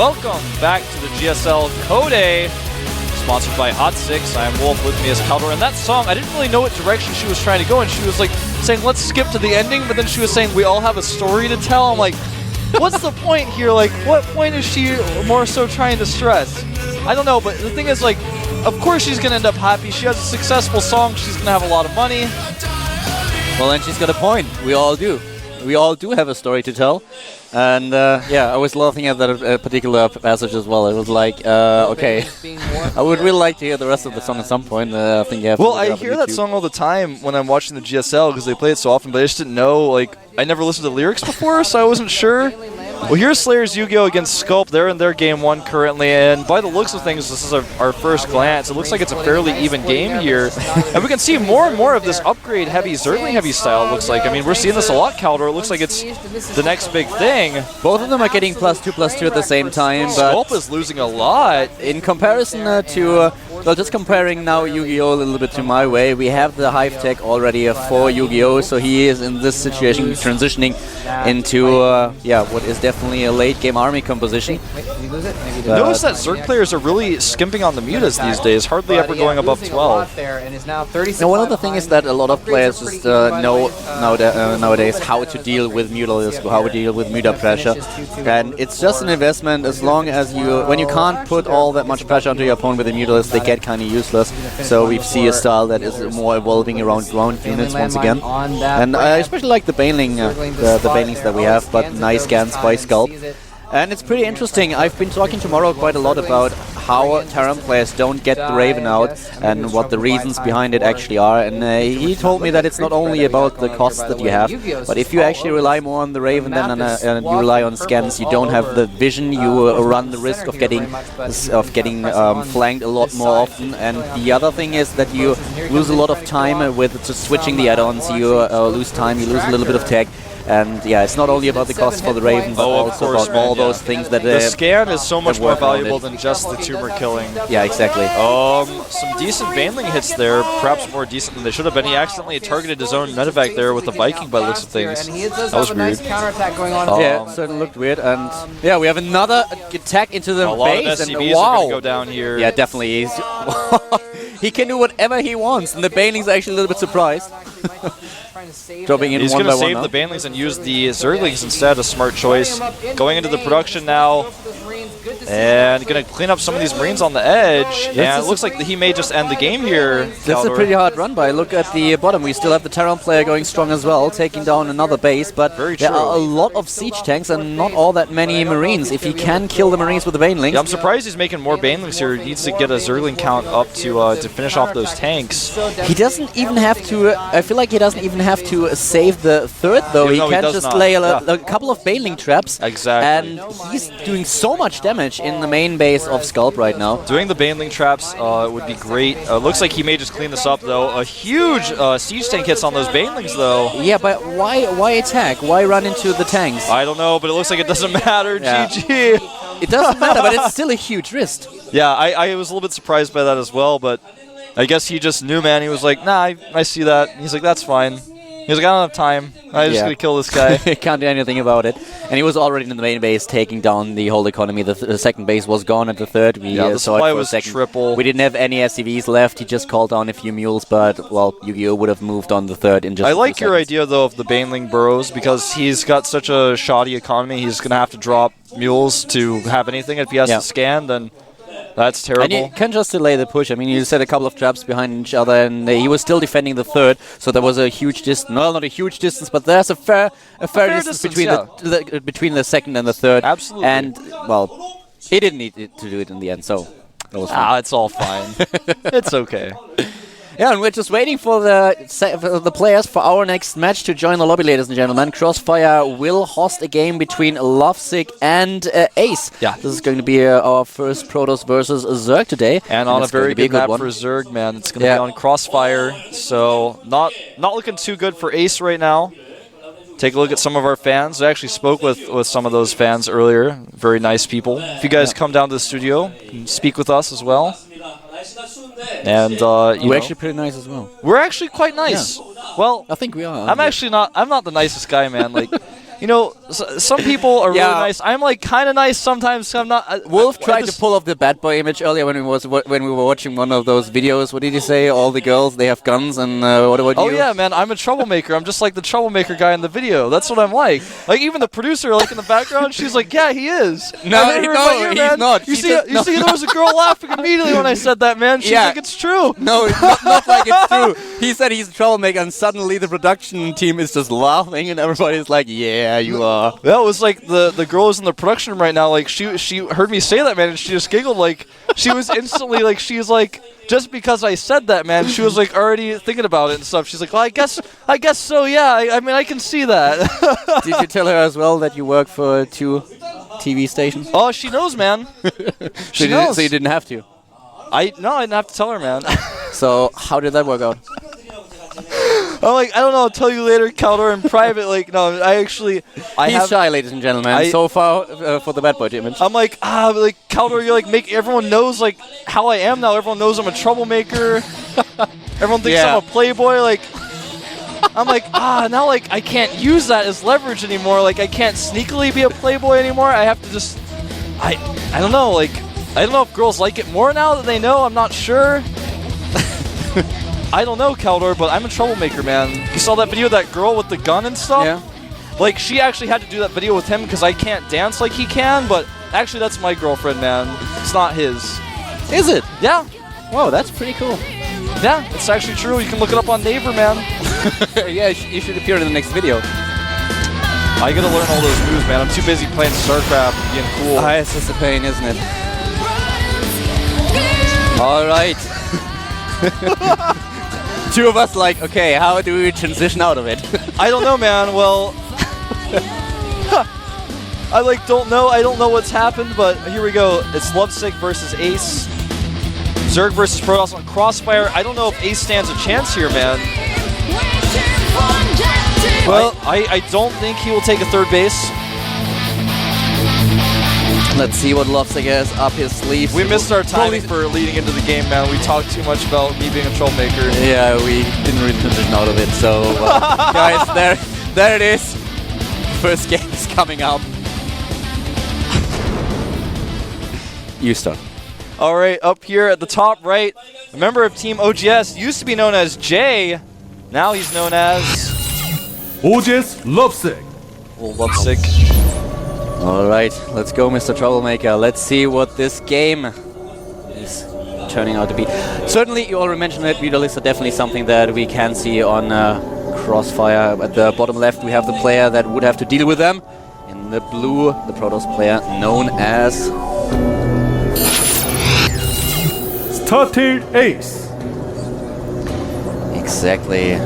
welcome back to the GSL Code, sponsored by Hot 6. I am Wolf, with me as Caldor, and that song, I didn't really know what direction she was trying to go, and she was like saying, let's skip to the ending, but then she was saying, we all have a story to tell. I'm like, what's the point here? Like, what point is she more so trying to stress? I don't know, but the thing is, like, of course she's going to end up happy. She has a successful song, she's going to have a lot of money. Well, and she's got a point. We all do. We all do have a story to tell. And yeah, I was laughing at that particular passage as well. It was like, okay, I would really like to hear the rest of the song at some point. I think you have well, I hear that song all the time when I'm watching the GSL because they play it so often, but I just didn't know, like, I never listened to the lyrics before, so I wasn't sure. Well, here's Slayer's Yu-Gi-Oh! Against Sculpt. They're in their game 1 currently, and by the looks of things, this is our first glance. It looks like it's a fairly even game here. And we can see more and more of this upgrade-heavy, Zergling-heavy style, it looks like. I mean, we're seeing this a lot, Caldor. It looks like it's the next big thing. Both of them are getting +2/+2 at the same time, but Sculpt is losing a lot. In comparison to, well, just comparing now Yu-Gi-Oh! A little bit to my way, we have the Hive Tech already for Yu-Gi-Oh! So he is in this situation transitioning into, yeah, what is definitely a late-game army composition. Notice that Zerg players are really skimping on the mutas these days, hardly ever going above 12. Now, one of the things is that a lot of players just know nowadays how to deal with mutalism, how to deal with muta pressure, and it's just an investment as long as when you can't put all that much pressure onto your opponent with the mutalist, they get kind of useless. So we see a style that is more evolving around ground units once again, and I especially like the Baneling, the Banelings that we have, but nice scans by Sculpt. And it's pretty interesting. I've been talking tomorrow quite a lot about how Terran players don't get the Raven out and what the reasons behind it actually are. And he told me that it's not only about the costs that you have, but if you actually rely more on the Raven than you rely on scans, you don't have the vision. You run the risk of getting flanked a lot more often. And the other thing is that you lose a lot of time with just switching the add-ons. You lose time. You lose a little bit of tech. And yeah, it's not only about the cost for the Raven, but also about all those things that the scan is so much more valuable than just the tumor killing. Yeah, exactly. Some decent Baneling hits there, perhaps more decent than they should have been. He accidentally targeted his own medevac there with the Viking by the looks of things. That was weird. Yeah, it certainly looked weird. And yeah, we have another attack into the base. And wow, are gonna go down here. Yeah, definitely. He can do whatever he wants, and the Banelings are actually a little bit surprised. Dropping in He's one going to by save one the Banelings and use the Zerglings instead. A smart choice. Going into the production now. And going to clean up some of these Marines on the edge. And it looks like he may just end the game here. That's a pretty hard run by. Look at the bottom. We still have the Terran player going strong as well, taking down another base. But there are a lot of siege tanks and not all that many Marines. If he can kill the Marines with the Banelings. Yeah, I'm surprised he's making more Banelings here. He needs to get a Zergling count up to finish off those tanks. He doesn't even have to, I feel like he doesn't even have to save the third, though. He can just lay a couple of Baneling traps. Exactly. And he's doing so much damage in the main base of Sculpt right now. Doing the Baneling traps would be great. Looks like he may just clean this up, though. A huge siege tank hits on those Banelings, though. Yeah, but why attack? Why run into the tanks? I don't know, but it looks like it doesn't matter. Yeah. GG. It doesn't matter, but it's still a huge risk. Yeah, I was a little bit surprised by that as well, but I guess he just knew, man. He was like, nah, I see that. He's like, that's fine. He's like, I don't have time. I'm just going to kill this guy. Can't do anything about it. And he was already in the main base taking down the whole economy. The second base was gone at the third. We the saw supply it for was a second. Triple. We didn't have any SCVs left. He just called down a few mules, but, well, Yu-Gi-Oh! Would have moved on the third in just I a few like your seconds. idea, though, of the Baneling burrows, because he's got such a shoddy economy. He's going to have to drop mules to have anything. If he has to scan, then that's terrible. And you can just delay the push. I mean, you set a couple of traps behind each other, and he was still defending the third, so there was a huge distance. Well, not a huge distance, but there's a fair distance between between the second and the third. Absolutely. And, well, he didn't need to do it in the end, so that was fine. It's all fine. It's okay. Yeah, and we're just waiting for the players for our next match to join the lobby, ladies and gentlemen. Crossfire will host a game between Lovesick and Ace. Yeah. This is going to be our first Protoss versus Zerg today. And on a very good map for Zerg, man. It's going to be on Crossfire, so not looking too good for Ace right now. Take a look at some of our fans. I actually spoke with some of those fans earlier. Very nice people. If you guys come down to the studio, you can speak with us as well. And we're actually pretty nice as well. We're actually quite nice. Yeah. Well, I think we are. I'm not the nicest guy, man. Like, you know, some people are really nice. I'm like kind of nice sometimes. I'm not. Wolf tried to pull off the bad boy image earlier when we were watching one of those videos. What did he say? All the girls, they have guns, and what about you? Oh yeah, man, I'm a troublemaker. I'm just like the troublemaker guy in the video. That's what I'm like. Like even the producer, like in the background, she's like, yeah, he is. No, he's not. You see, there was a girl laughing immediately when I said that, man. She's like, it's true. No, not like it's true. He said he's a troublemaker, and suddenly the production team is just laughing, and everybody's like, yeah, you are. That was like the girl who's in the production room right now. Like she heard me say that, man, and she just giggled. Like she was instantly like, she's like, just because I said that, man, she was like already thinking about it and stuff. She's like, well, I guess so, yeah. I mean, I can see that. Did you tell her as well that you work for 2 TV stations? Oh, she knows, man. She knows. So you didn't have to? No, I didn't have to tell her, man. So how did that work out? I'm like, I don't know, I'll tell you later, Caldor, in private. Like, no, He's shy, ladies and gentlemen. So far for the bad boy image. I'm like, like, Caldor, you're like, everyone knows, like, how I am now. Everyone knows I'm a troublemaker. Everyone thinks I'm a playboy. Like, I'm like, now, like, I can't use that as leverage anymore. Like, I can't sneakily be a playboy anymore. I have to just, I don't know, like, I don't know if girls like it more now that they know. I'm not sure. I don't know, Caldor, but I'm a troublemaker, man. You saw that video of that girl with the gun and stuff? Yeah. Like, she actually had to do that video with him because I can't dance like he can, but actually that's my girlfriend, man. It's not his. Is it? Yeah. Whoa, that's pretty cool. Yeah, it's actually true. You can look it up on Naver, man. Yeah, you should appear in the next video. I gotta learn all those moves, man. I'm too busy playing StarCraft and being cool. It's just a pain, isn't it? All right. 2 of us like, okay, how do we transition out of it? I don't know, man. Well, I like don't know. I don't know what's happened, but here we go. It's Lovesick versus Ace. Zerg versus Protoss on Crossfire. I don't know if Ace stands a chance here, man. Well, I don't think he will take a 3rd base. Let's see what Lovesick has up his sleeve. We missed our timing for leading into the game, man. We talked too much about me being a troublemaker. Yeah, we didn't really transition out of it. So, guys, there it is. First game is coming up. You start. All right, up here at the top right, a member of Team OGS used to be known as Jay. Now he's known as OGS Lovesick. Well, Lovesick. All right, let's go, Mr. Troublemaker. Let's see what this game is turning out to be. Certainly, you already mentioned that video lists are definitely something that we can see on Crossfire. At the bottom left, we have the player that would have to deal with them. In the blue, the Protoss player known as Started Ace. Exactly.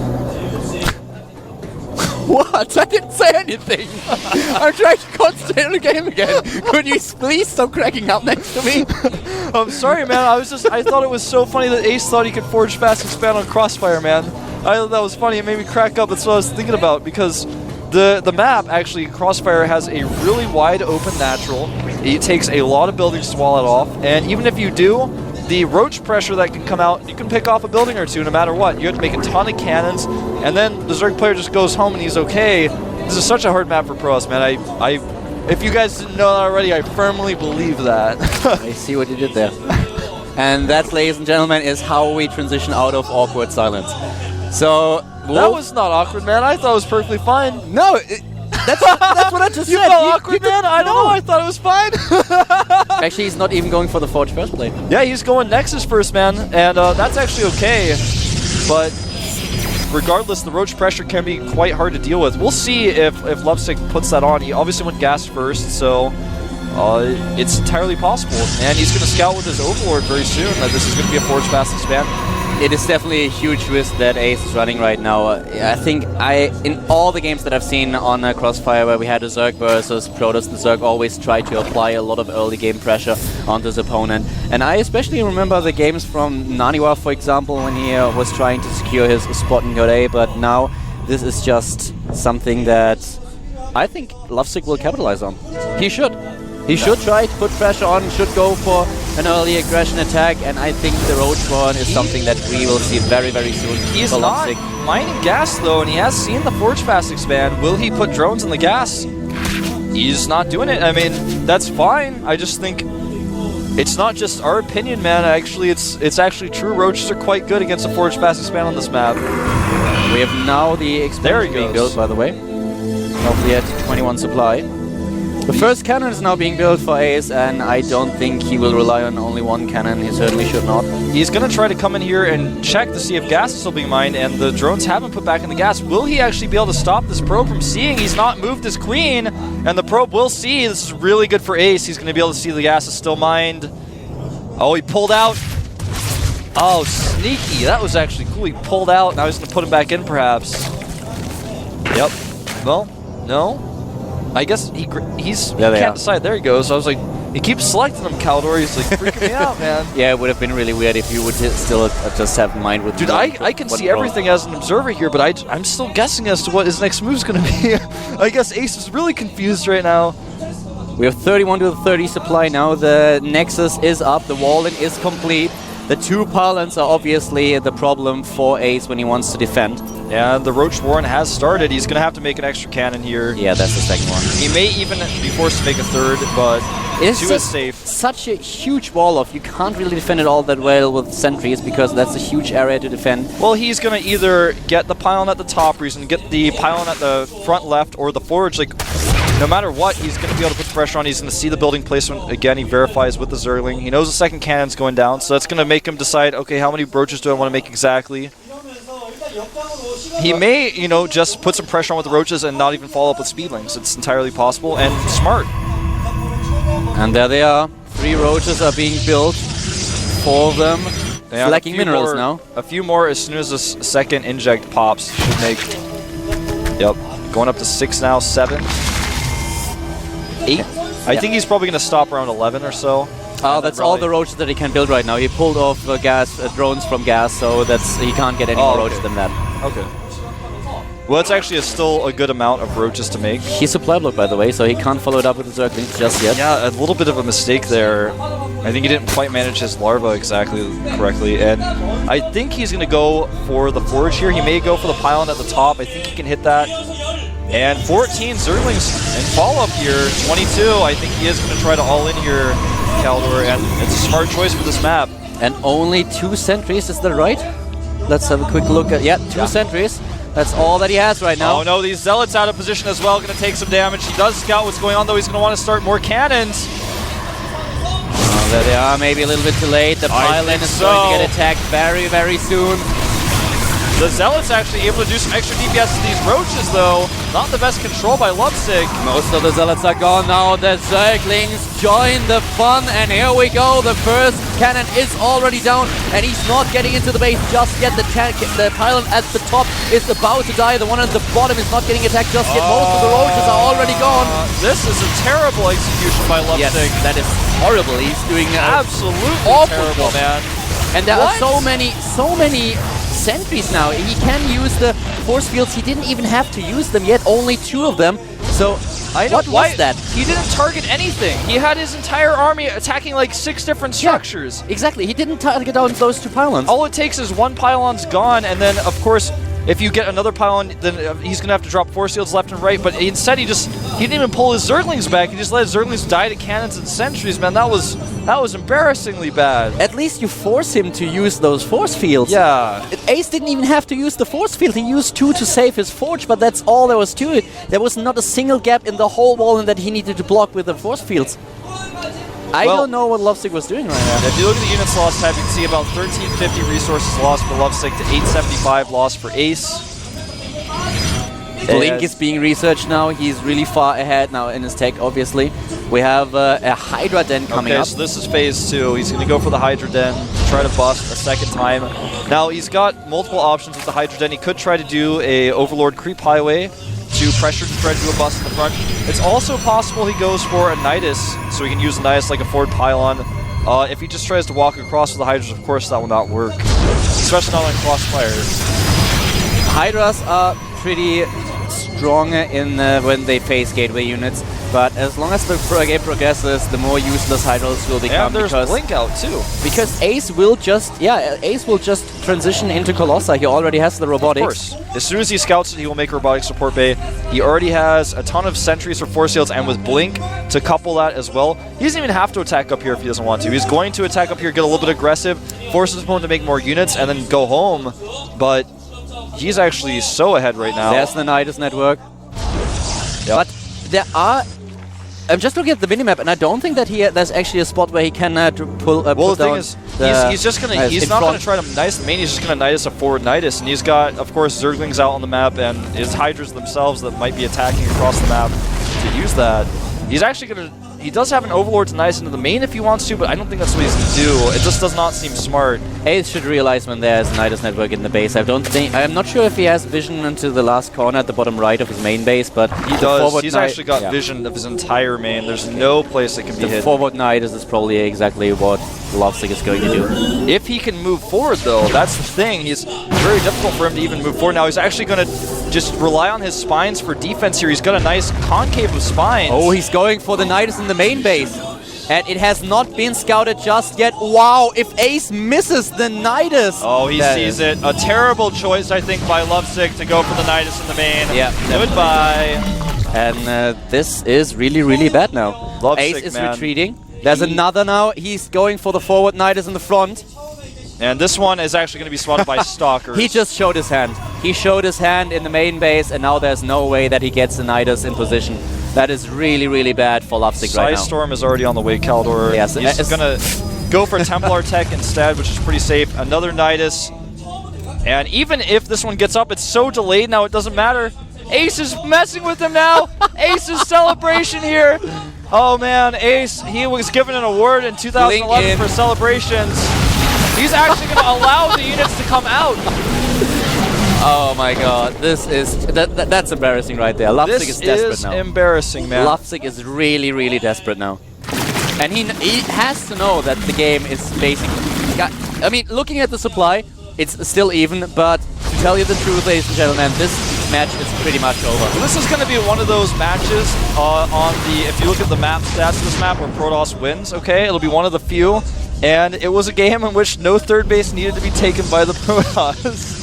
What? I didn't say anything. I'm trying to concentrate on the game again. Could you please stop cracking up next to me? I'm sorry, man. I thought it was so funny that Ace thought he could forge fast and span on Crossfire, man. I thought that was funny. It made me crack up. That's what I was thinking about because the map, actually, Crossfire has a really wide open natural. It takes a lot of buildings to wall it off. And even if you do, the roach pressure that can come out, you can pick off a building or 2 no matter what. You have to make a ton of cannons, and then the Zerg player just goes home and he's okay. This is such a hard map for Protoss, man. If you guys didn't know that already, I firmly believe that. I see what you did there. And that, ladies and gentlemen, is how we transition out of awkward silence. So, that was not awkward, man. I thought it was perfectly fine. No, that's what I just you said. Felt awkward, man? I don't know. I thought it was fine. Actually, he's not even going for the Forge first play. Yeah, he's going Nexus first, man. And that's actually okay. But regardless, the roach pressure can be quite hard to deal with. We'll see if Lovesick puts that on. He obviously went gas first, so it's entirely possible. And he's going to scout with his Overlord very soon. This is going to be a Forge fast and span. It is definitely a huge risk that Ace is running right now. I think in all the games that I've seen on Crossfire where we had a Zerg versus Protoss, the Zerg always tried to apply a lot of early game pressure onto his opponent. And I especially remember the games from Naniwa, for example, when he was trying to secure his spot in Godei, but now this is just something that I think Lovesick will capitalize on. He should. He should try to put pressure on, should go for an early aggression attack, and I think the Roach Warren is something that we will see very, very soon. He's for not Lovesick. mining gas though, and he has seen the Forge Fast expand. Will he put drones in the gas? He's not doing it. I mean, that's fine. I just think it's not just our opinion, man. Actually, it's actually true. Roaches are quite good against a Forge Fast expand on this map. We have now the expansion being built, by the way. Hopefully at 21 supply. The first cannon is now being built for Ace, and I don't think he will rely on only one cannon. He certainly should not. He's going to try to come in here and check to see if gas is still being mined, and the drones haven't put back in the gas. Will he actually be able to stop this probe from seeing? He's not moved his queen, and the probe will see. This is really good for Ace. He's going to be able to see the gas is still mined. Oh, he pulled out. Oh, sneaky. That was actually cool. He pulled out. Now he's going to put him back in, perhaps. Yep. Well, no. I guess he can't decide. There he goes. I was like, he keeps selecting him, Caldor. He's like freaking me out, man. Yeah, it would have been really weird if you would still just have mind with. Dude, I can see everything as an observer here, but I'm still guessing as to what his next move is going to be. I guess Ace is really confused right now. We have 31 to 30 supply now. The Nexus is up. The Wall-in is complete. The two pylons are obviously the problem for Ace when he wants to defend. Yeah, the Roach Warren has started. He's going to have to make an extra cannon here. Yeah, that's the second one. He may even be forced to make a third, but two is safe. Such a huge wall off. You can't really defend it all that well with sentries because that's a huge area to defend. Well, he's going to either get the pylon at the top, or he's going to get the pylon at the front left, or the forge. Like, no matter what, he's going to be able to put the pressure on. He's going to see the building placement. Again, he verifies with the Zergling. He knows the second cannon's going down, so that's going to make him decide, okay, how many broaches do I want to make exactly? He may, you know, just put some pressure on with the roaches and not even follow up with speedlings. It's entirely possible and smart. And there they are. 3 roaches are being built. 4 of them. Yeah, lacking minerals now. A few more as soon as this second inject pops should make. Yep, going up to 6 now, 7, 8. I think he's probably going to stop around 11 or so. Oh, that's all the roaches that he can build right now. He pulled off drones from gas, so he can't get any more roaches than that. Okay. Well, it's actually still a good amount of roaches to make. He's supply block, by the way, so he can't follow it up with the Zerglings just yet. Yeah, a little bit of a mistake there. I think he didn't quite manage his larva exactly correctly, and I think he's going to go for the forge here. He may go for the pylon at the top. I think he can hit that. And 14 Zerglings in follow-up here. 22, I think he is going to try to all in here, Caldor, and it's a smart choice for this map. And only 2 sentries, is that right? Let's have a quick look at... Yeah, 2 sentries. That's all that he has right now. Oh no, these Zealots out of position as well, going to take some damage. He does scout what's going on, though. He's going to want to start more cannons. Oh, there they are, maybe a little bit too late. The pylon is going to get attacked very, very soon. The Zealots actually able to do some extra DPS to these roaches, though. Not the best control by Lovesick. Most of the Zealots are gone now. The Zerglings join the fun, and here we go. The first cannon is already down, and he's not getting into the base just yet. The pylon at the top is about to die. The one at the bottom is not getting attacked just yet. Most of the roaches are already gone. This is a terrible execution by Lovesick. Yes, that is horrible. He's doing absolutely terrible, man. And there are so many sentries now. He can use the force fields. He didn't even have to use them yet. Only 2 of them. So what was that? He didn't target anything. He had his entire army attacking like 6 different structures. Yeah, exactly. He didn't target down those 2 pylons. All it takes is 1 pylon's gone, and then of course, if you get another pylon, then he's going to have to drop force fields left and right. But instead, he didn't even pull his Zerglings back. He just let his Zerglings die to cannons and sentries. Man, that was embarrassingly bad. At least you force him to use those force fields. Yeah. Ace didn't even have to use the force field. He used 2 to save his forge, but that's all there was to it. There was not a single gap in the whole wall that he needed to block with the force fields. I don't know what Lovesick was doing right now. If you look at the units lost tab, you can see about 1350 resources lost for Lovesick to 875 lost for Ace. Blink is being researched now. He's really far ahead now in his tech, obviously. We have a Hydra Den coming up. So this is phase 2. He's going to go for the Hydra Den to try to bust a second time. Now, he's got multiple options with the Hydra Den. He could try to do a Overlord Creep Highway to pressure to try to do a bust in the front. It's also possible he goes for a Nidus, so he can use the Nidus like a forward pylon. If he just tries to walk across with the Hydras, of course that will not work, especially not on crossfire. Hydras are pretty strong in when they face gateway units. but as long as the game progresses, the more useless Hydrals will become. And there's Blink out too. Because Ace will just, Ace will just transition into Colossi. He already has the robotics. Of course. As soon as he scouts it, he will make a robotic support bay. He already has a ton of sentries for force shields, and with Blink to couple that as well, he doesn't even have to attack up here if he doesn't want to. He's going to attack up here, get a little bit aggressive, force his opponent to make more units, and then go home. But he's actually so ahead right now. There's the Nidus network. Yep. But there are... I'm just looking at the minimap, and I don't think that there's actually a spot where he can pull. Well, the thing is, he's just gonna. He's not gonna try to Nidus the main. He's just gonna Nidus a forward Nidus, and he's got, of course, Zerglings out on the map, and his Hydras themselves that might be attacking across the map to use that. He's actually gonna. He does have an Overlord to Nidus into the main if he wants to, but I don't think that's what he's gonna do. It just does not seem smart. Ace should realize when there's a Nidus network in the base. I'm not sure if he has vision into the last corner at the bottom right of his main base, but he does. He's actually got vision of his entire main. There's no place that can be hit. The forward Nidus is probably exactly what Lovesick is going to do. If he can move forward, though, that's the thing. It's very difficult for him to even move forward. Now he's actually going to just rely on his spines for defense here. He's got a nice concave of spines. Oh, he's going for the Nidus in the main base. And it has not been scouted just yet. Wow, if Ace misses the Nidus. Oh, he sees it. A terrible choice, I think, by Lovesick to go for the Nidus in the main. Yeah. Goodbye. And this is really, really bad now. Lovesick, Ace is retreating. There's another now. He's going for the forward Nidus in the front. And this one is actually going to be spotted by Stalkers. He just showed his hand. He showed his hand in the main base, and now there's no way that he gets the Nidus in position. That is really, really bad for Lovesick right now. Storm is already on the way, Kaldor. Yes, he's going to go for Templar Tech instead, which is pretty safe. Another Nidus. And even if this one gets up, it's so delayed now, it doesn't matter. Ace is messing with him now. Ace's celebration here. Oh man, Ace, he was given an award in 2011 for celebrations. He's actually going to allow the units to come out. Oh my god, this is... That's embarrassing right there. Lovesick is desperate now. This is embarrassing, man. Lovesick is really, really desperate now. And he has to know that the game is basically... I mean, looking at the supply, it's still even, but to tell you the truth, ladies and gentlemen, this match is pretty much over. This is going to be one of those matches on the... If you look at the map stats of this map where Protoss wins, okay, it'll be one of the few. And it was a game in which no third base needed to be taken by the Protoss.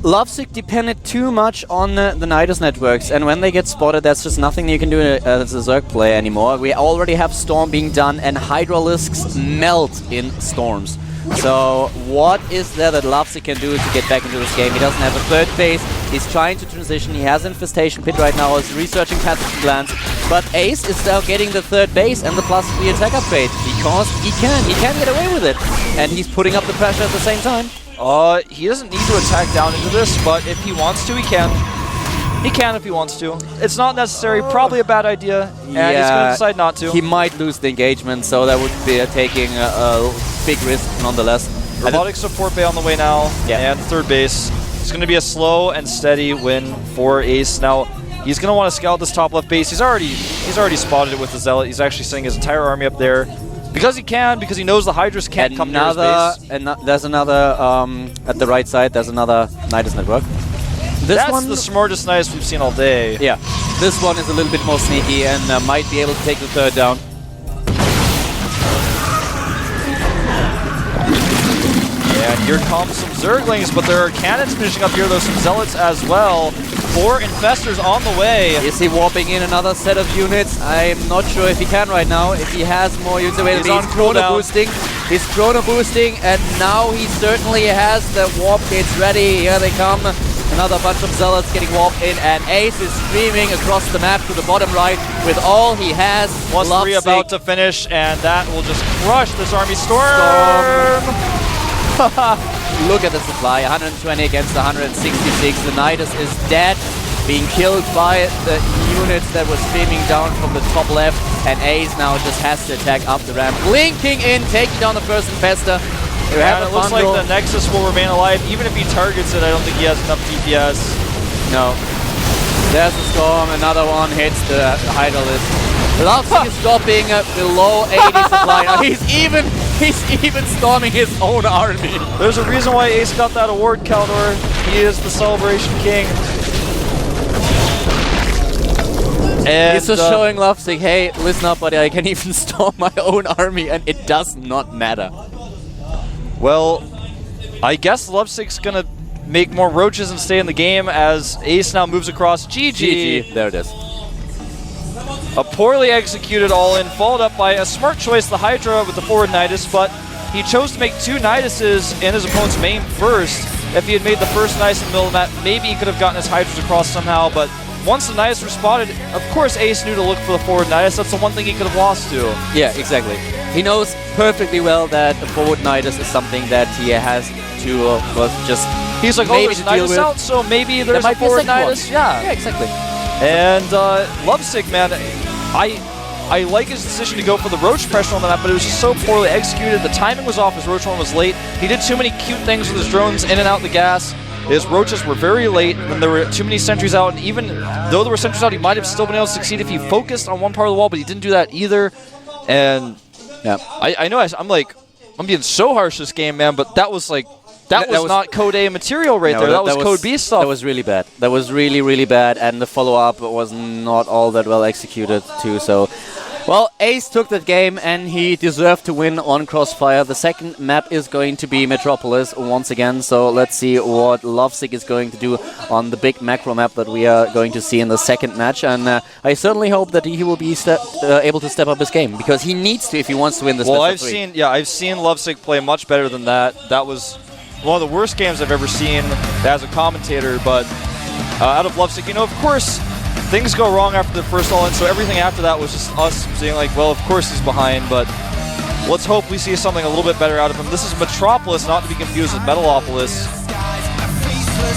Lovesick depended too much on the Nidus networks, and when they get spotted, there's just nothing you can do as a Zerg player anymore. We already have Storm being done, and Hydralisks melt in Storms. So what is there that Lovesick can do to get back into this game? He doesn't have a third base. He's trying to transition. He has Infestation Pit right now. He's researching pathogen glands. But Ace is now getting the third base and the +3 attack upgrade because he can get away with it. And he's putting up the pressure at the same time. He doesn't need to attack down into this, but if he wants to, he can. He can if he wants to. It's not necessary, probably a bad idea, and he's going to decide not to. He might lose the engagement, so that would be taking a big risk nonetheless. Robotic support bay on the way now, and third base. It's going to be a slow and steady win for Ace. Now, he's going to want to scout this top left base. He's already spotted it with the Zealot. He's actually sending his entire army up there. Because he knows the Hydras can't come near his base. And there's another, at the right side, there's another Nidus network. That's the smartest Nidus we've seen all day. Yeah, this one is a little bit more sneaky and might be able to take the third down. And here comes some Zerglings, but there are cannons finishing up here, though some Zealots as well. 4 Infestors on the way. Is he warping in another set of units? I'm not sure if he can right now. If he has more units available, he's chrono boosting. He's chrono boosting, and now he certainly has the warp gates ready. Here they come. Another bunch of Zealots getting warped in, and Ace is streaming across the map to the bottom right with all he has. +3 about to finish, and that will just crush this army. Storm! Look at the supply, 120 against 166. The Nidus is dead, being killed by the units that were streaming down from the top left, and Ace now just has to attack up the ramp. Blinking in, taking down the first Infestor. And it looks like the Nexus will remain alive. Even if he targets it, I don't think he has enough DPS. No. There's the Storm, another one hits the Hydralisk. Lovesick is dropping below 80 supply. Now he's even storming his own army. There's a reason why Ace got that award, Kaldor. He is the Celebration King. And he's just showing Lovesick, hey, listen up, buddy, I can even storm my own army, and it does not matter. Well, I guess Lovesick's gonna make more roaches and stay in the game as Ace now moves across. GG. There it is. A poorly executed all-in, followed up by a smart choice, the Hydra with the forward Nidus, but he chose to make 2 Niduses in his opponent's main first. If he had made the first Nidus in the middle of the map, maybe he could have gotten his Hydras across somehow, but once the Nidus were spotted, of course Ace knew to look for the forward Nidus. That's the one thing he could have lost to. Yeah, exactly. He knows perfectly well that the forward Nidus is something that he has to just He's like, oh, maybe there's to deal Nidus with. out, so maybe There there's might a be a forward second Nidus. one. Yeah. Yeah, exactly. And Lovesick, man, I like his decision to go for the Roach pressure on the map, but it was just so poorly executed. The timing was off, his Roach one was late. He did too many cute things with his drones in and out the gas. His Roaches were very late, and there were too many sentries out, and even though there were sentries out, he might have still been able to succeed if he focused on one part of the wall, but he didn't do that either. And yeah, I know I'm being so harsh this game, man, but that was like, that was not Code A material right there. That was Code B stuff. That was really bad. That was really, really bad, and the follow-up was not all that well executed too, so... Well, Ace took that game, and he deserved to win on Crossfire. The second map is going to be Metropolis once again, so let's see what Lovesick is going to do on the big macro map that we are going to see in the second match, and I certainly hope that he will be able to step up his game, because he needs to if he wants to win this Well, best of 3. I've seen Lovesick play much better than that. That was one of the worst games I've ever seen as a commentator, but out of Lovesick, of course, things go wrong after the first all-in, so everything after that was just us saying like, well, of course he's behind, but let's hope we see something a little bit better out of him. This is Metropolis, not to be confused with Metalopolis,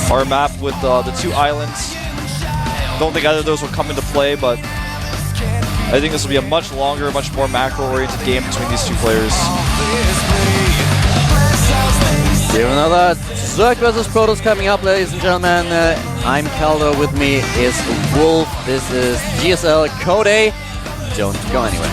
our map with the 2 islands. Don't think either of those will come into play, but I think this will be a much longer, much more macro-oriented game between these 2 players. We have another Zerg versus Protoss coming up, ladies and gentlemen. I'm Caldo, with me is Wolf. This is GSL Code A. Don't go anywhere.